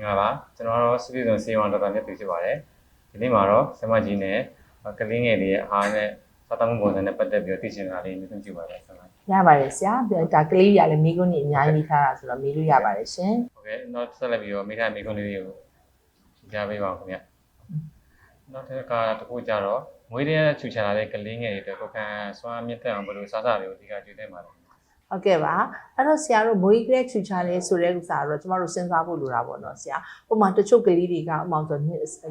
င်္ဂလာကျွန်တော်တို့စစ်စုံစေဝါဒေါက်တာမြတ်သူဖြစ်ပါတယ်ဒီနေ့မှာတော့ဆရာမကြီးနဲ့ကလေးငယ်လေးရဲ့အားနဲ့စားတောင်းမှုပုံစံနဲ့ပတ်သက်ပြီးတော့သိချင်တာလေးမျိုးကြည့်ပါမယ်ဆရာမရပါတယ်ဆရာဒါကလေးရလည်းမိကုန်းကြီးအများကြီးထားတာဆိုတော့မေးလို့ရပါတယ်ရှင်ဟုတ်ကဲ့နောက်ဆက်လက်ပြီးတော့မိထားမိကုန်းလေးတွေကိုကြားပေးပါဦးခင်ဗျနောက်တစ်ခါတစ်ခုကြတော့မွေးတဲ့ချူချလာတဲ့ကလေးငယ်တွေအတွက်ကိုယ်ခံစွမ်းမြင့်တက်အောင်ဘယ်လိုစားစာတွေကိုအဓိကကျွေးတဲ့မှာလဲဟုတ်ကဲ့ပါအဲ့တော့ဆရာတို့မွေးကလေးချူချလေးဆိုတဲ့ဥစ္စာတော့ကျမတို့စဉ်းစားဖို့လိုတာပေါ့နော်ဆရာဥပမာတချို့ကလေးတွေကဥပမာဆို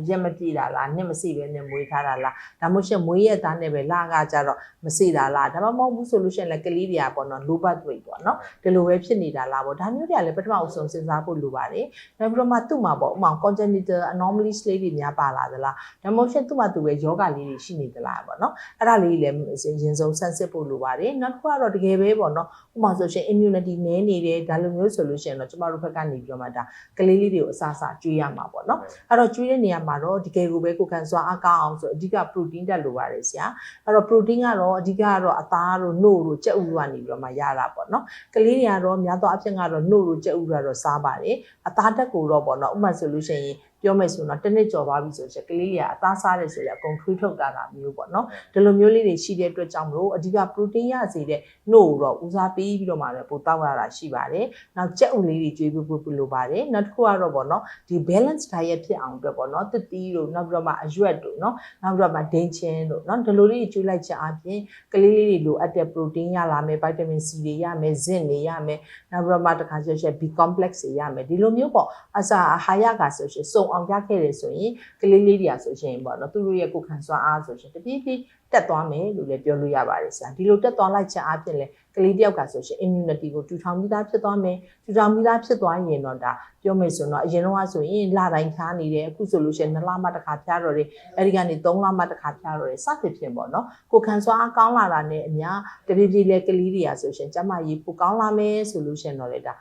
ရက်မပြည့်တာလားနှစ်မစိပဲနဲ့မွေးထားတာလားဒါမှမဟုတ်မွေးရက်သားနဲ့ပဲလာကကြတော့မစိတာလားဒါမှမဟုတ်ဘူးဆိုလို့ရှိရင်လည်းကလေးတွေကပေါ့နော် low birth weight ပေါ့နော်ဒီလိုပဲဖြစ်နေတာလားပေါ့ဒါမျိုးတွေကလည်းပထမအဆုံးစဉ်းစားဖို့လိုပါတယ်နောက်ပြီးတော့မှသူ့မှာပေါ့ဥပမာ congenital anomalies လေးတွေများပါလာသလားဒါမှမဟုတ်သူ့မှာသူပဲယောဂလေးတွေရှိနေသလားပေါ့နော်အဲ့ဒါလေးလည်းရင်ဆုံးဆန်းစစ်ဖို့လိုပါတယ်နောက်တစ်ခုကတော့တကယ်ပဲပေါ့နော်ဥပမာဆိုရှင် immunity နည်းနေတယ်ဒါလိုမျိုးဆိုလို့ရှိရင်တော့ကျမတို့ဘက်ကနေပြီးတော့မှဒါကလေးလေးတွေကိုအစားအစာကျွေးရမှာပေါ့နော်အဲ့တော့ကျွေးတဲ့နေရာမှာတော့တကယ်ကိုပဲကိုယ်ခံစွမ်းအားကောင်းအောင်ဆိုအဓိက protein တက်လိုပါတယ်ဆရာအဲ့တော့ protein ကတော့အဓိကကတော့အသားတို့နှုတ်တို့ကြက်ဥတို့ကနေပြီးတော့မှရတာပေါ့နော်ကလေးတွေကတော့များသောအားဖြင့်ကတော့နှုတ်တို့ကြက်ဥတို့ကတော့စားပါတယ်အသားတက်ကိုတော့ပေါ့နော်ဥပမာဆိုလို့ရှိရင်ပြောမယ်ဆိုတော့တစ်နှစ်ကျော်သွားပြီဆိုရင်ကလေးတွေကအသားစားတယ်ဆိုရင်အကုန်ထွေးထုတ်တာမျိုးပေါ့နော်ဒီလိုမျိုးလေးတွေရှိတဲ့အတွက်ကြောင့်မလို့အဓိက protein ရစေတဲ့နှုတ်တော့ဦးစားပေးပြီးတော့မှလည်းပိုတောက်ရတာရှိပါတယ်နောက်ကြက်ဥလေးတွေကျွေးဖို့လိုပါတယ်နောက်တစ်ခုကတော့ပေါ့နော်ဒီ balance diet ဖြစ်အောင်အတွက်ပေါ့နော်သတိတို့နောက်ပြီးတော့မှအရွက်တို့နော်နောက်ပြီးတော့မှဒိန်ချင်းတို့နော်ဒီလိုလေးကျွေးလိုက်ချင်အပြင်ကလေးလေးတွေလိုအပ်တဲ့ protein ရလာမယ် vitamin C တွေရမယ် zinc တွေရမယ်နောက်ပြီးတော့မှတစ်ခါကျရင် B complex တွေရမယ်ဒီလိုမျိုးပေါ့အစာအာဟာရကဆိုရှင်စုံအောင်ရခဲ့တယ်ဆိုရင်ကလေးလေးတွေကဆိုရှင်ပေါ့နော်သူတို့ရဲ့ကိုယ်ခံစွမ်းအားဆိုရှင်တပြေးပြေးတက်သွားမယ်လို့လည်းပြောလို့ရပါတယ်ဆရာဒီလိုတက်သွားလိုက်ချင်အဖြစ်လဲကလေးတယောက်ကဆိုရှင် immunity ကိုထူထောင်ပြီးသားဖြစ်သွားမယ်ထူထောင်ပြီးသားဖြစ်သွားရင်တော့ဒါပြောမယ်ဆိုတော့အရင်တော့ဆိုရင်လတိုင်းဖျားနေတယ်အခုဆိုလို့ရှိရင်2လမှတစ်ခါဖျားတော့တယ်အဲဒီကနေ3လမှတစ်ခါဖျားတော့တယ်စသဖြင့်ပေါ့နော်ကိုယ်ခံစွမ်းအားကောင်းလာတာနဲ့အများတပြေးပြေးလဲကလေးတွေကဆိုရှင်ကျမကြီးပိုကောင်းလာမယ်ဆိုလို့ရှိရင်တော့လေဒါ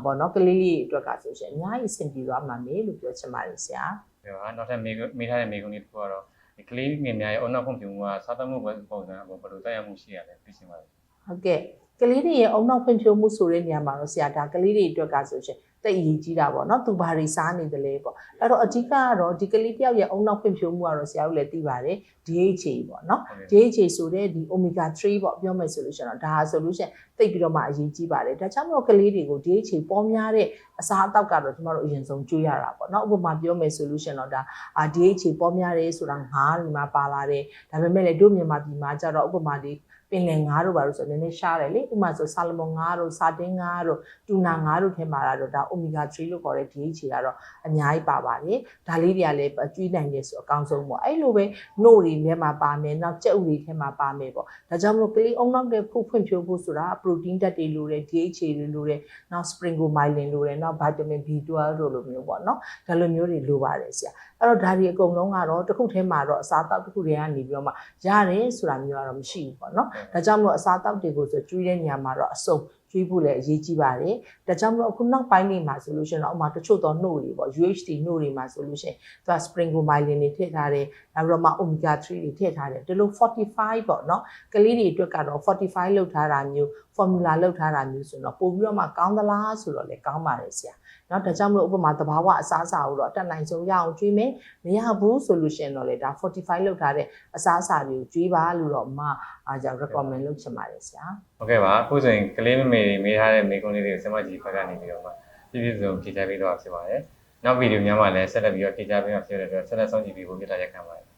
ပေါ့နော်ကလေးလေးအတွက်ကဆိုရှင်အများကြီးအဆင်ပြေသွားမှာမေလို့ပြောချင်ပါတယ်ဆရာဟုတ်ပါနောက်ထပ်မေးထားတဲ့မေးခွန်းလေးတစ်ခုကတော့ဒီကလေးငယ်များရဲ့အုံနောက်ဖွံ့ဖြိုးမှုကစားသုံးမှုပုံစံအပေါ်ဘယ်လိုတိုက်ရောက်မှုရှိရလဲသိချင်ပါတယ်ဟုတ်ကဲ့ကလေးတွေရဲ့အုံနောက်ဖွံ့ဖြိုးမှုဆိုတဲ့နေရာမှာတော့ဆရာဒါကလေးတွေအတွက်ကဆိုရှင်တိတ်အရေးကြီးတာပေါ့နော်သူဘာတွေစားနေတယ်လဲပေါ့အဲ့တော့အဓိကကတော့ဒီကလေးတယောက်ရဲ့အုံနောက်ဖွံ့ဖြိုးမှုကတော့ဆရာတို့လည်းသိပါတယ် DHA ပေါ့နော် DHA ဆိုတဲ့ဒီ omega 3ပေါ့ပြောမယ်ဆိုလို့ရှိရင်တော့ဒါဆိုလို့ရှိရင်တိတ်ပြီးတော့မှအရေးကြီးပါတယ်ဒါကြောင့်မို့ကလေးတွေကို DHA ပေါ်များတဲ့အစားအသောက်ကတော့ကျွန်တော်တို့အရင်ဆုံးကျွေးရတာပေါ့နော်ဥပမာပြောမယ်ဆိုလို့ရှိရင်တော့ဒါDHA ပေါ်များတယ်ဆိုတာငါးဒီမှာပါလာတယ်ဒါပေမဲ့လည်းတို့မြန်မာပြည်မှာကျတော့ဥပမာဒီပင်လယ်ငါးတို့ပါလို့ဆိုနည်းနည်းရှားတယ်လေဥပမာဆိုဆာလမွန်ငါးတို့စာတင်းငါးတို့တူနာငါးတို့ထဲမှာတော့ဒါ omega 3လို့ခေါ်တဲ့ DHA ကတော့အများကြီးပါပါတယ်ဒါလေးတွေကလည်းကျွေးနိုင်တယ်ဆိုအကောင်းဆုံးပေါ့အဲ့လိုပဲနှုတ်တွေထဲမှာပါမယ်နောက်ကြက်ဥတွေထဲမှာပါမယ်ပေါ့ဒါကြောင့်မလို့ကလေးအုံနောက်တဲ့ဖွံ့ဖြိုးဖို့ဆိုတာ protein ဓာတ်တွေလိုတယ် DHA တွေလိုတယ်နောက် sphingomyelin လိုတယ်နောက် vitamin B12 တို့လိုမျိုးပေါ့နော်ဒါလိုမျိုးတွေလိုပါတယ်ဆရာအဲ့တော့ဒါတွေအကုန်လုံးကတော့တစ်ခုထဲမှာတော့အစားအသောက်တစ်ခုထဲကနေပြီးတော့မှရတယ်ဆိုတာမျိုးကတော့မရှိဘူးပေါ့နော်ဒါကြောင့်မလို့အစားအသောက်တွေကိုဆိုကျွေးတဲ့နေရာမှာတော့အစုံကျွေးဖို့လည်းအရေးကြီးပါတယ်ဒါကြောင့်မလို့အခုနောက်ပိုင်းနေမှာဆိုလို့ရှိရင်တော့ဥမာတချို့သောနှုတ်တွေပေါ့ UHT နှုတ်တွေမှာဆိုလို့ရှိရင်သူက sphingomyelin တွေထည့်ထားတယ်နောက်ပြီးတော့မှ omega 3တွေထည့်ထားတယ်ဒီလို45ပေါ့နော်ကလေးတွေအတွက်ကတော့45လောက်ထားတာမျိုး formula လောက်ထားတာမျိုးဆိုတော့ပို့ပြီးတော့မှကောင်းသလားဆိုတော့လည်းကောင်းပါတယ်ဆရာနော်ဒါကြောင့်မလို့ဥပမာသဘာဝအစားအစာကိုတော့အတက်နိုင်ဆုံးရအောင်ကျွေးမယ်မရဘူးဆိုလို့ရှိရင်တော့လေဒါ45လောက်ထားတဲ့အစားအစာတွေကိုကျွေးပါလို့တော့အားကြောင့် recommend လုပ်ချင်ပါတယ်ဆရာဟုတ်ကဲ့ပါအခုဆိုရင်ကလေးမေတွေမေးထားတဲ့မေးခွန်းလေးတွေကိုဆမကြီးဘက်ကနေပြီးတော့မှပြည့်ပြည့်စုံဖြေချပေးတော့ဖြစ်ပါတယ်နောက်ဗီဒီယိုများမှာလည်းဆက်လက်ပြီးတော့ဖြေချပေးမှာဖြစ်တဲ့အတွက်ဆက်လက်ဆောင်ကြည့်ပြီးဖို့ပြသရက်ခံပါတယ်